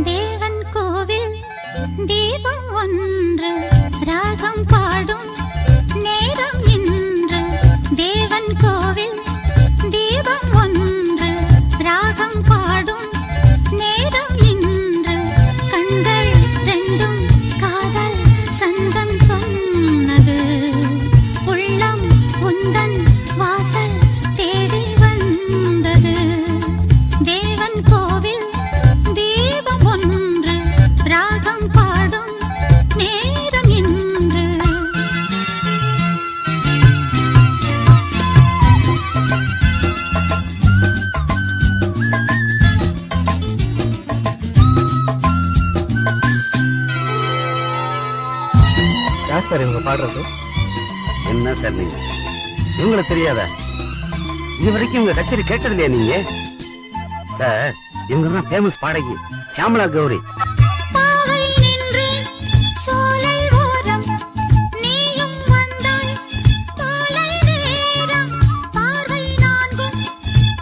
தேவன் கோவில் தீபம் ஒன்று ராகம் பாடும் நேரம் இன்று. தேவன் கோவில் தீபம் ஒன்று ராகம் பாடும் நேரம் இன்று. கண்கள் ரெண்டும் காதல் சந்தம் சொன்னது. உள்ளம் உந்தன் வாசல் தேடி வந்தது. தேவன் கோவில் தீபம் ஒன்று ராகம் பாடும் நேரம் இன்று. யார் சார் இவங்க பாடுறது? என்ன சார் நீங்க இவங்களுக்கு தெரியாதா? இது வரைக்கும் இவங்க கச்சேரி கேட்டதில்லையா நீங்க? சார் இவங்க தான் ஃபேமஸ் பாடகி சியாமலா கௌரி. பாவை நின்று சோலை ஓரம் நீயும் வந்தாய். மாலை நேரம் பார்வை நான்கும்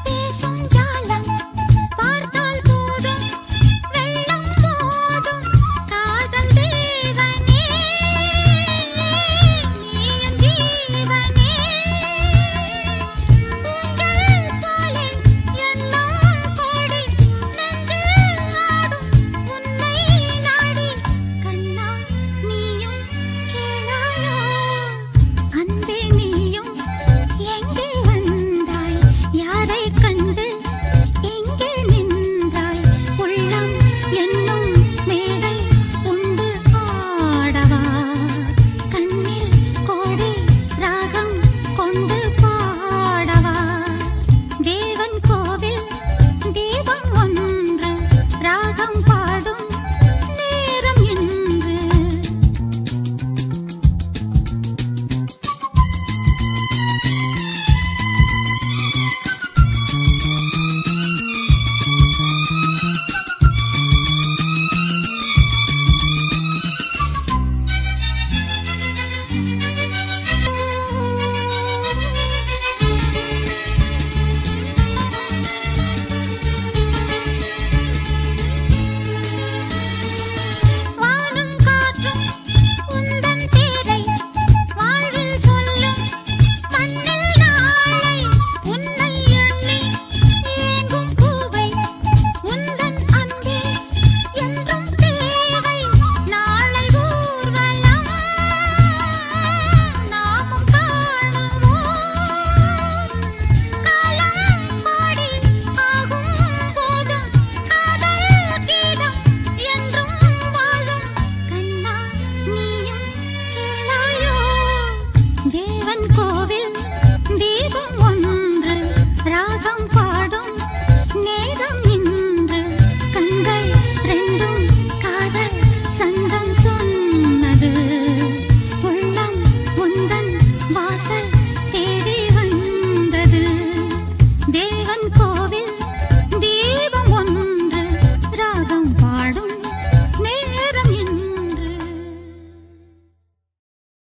பேசும் ஜாலம். பார்த்தால் போதும் வெள்ளம் போதும். காதல் தேவனே நீயும் ஜீவனே. உங்கள் போலே எண்ணம் கோடி நெஞ்சில் ஆடும் உன்னை நாடி. கண்ணா நீயும் கேளாயோ? அன்பே நீயும் எங்கே வந்தாய்? யாரை கண்டு எங்கே நின்றாய்? உள்ளம் என்னும் மேடை உண்டு ஆடவா. கண்ணில் கோடி ராகம் கொண்டு பாடவா. தேவன் கோவில் தீபம் ஒன்று ராகம் பாடும் நேரம் என்று.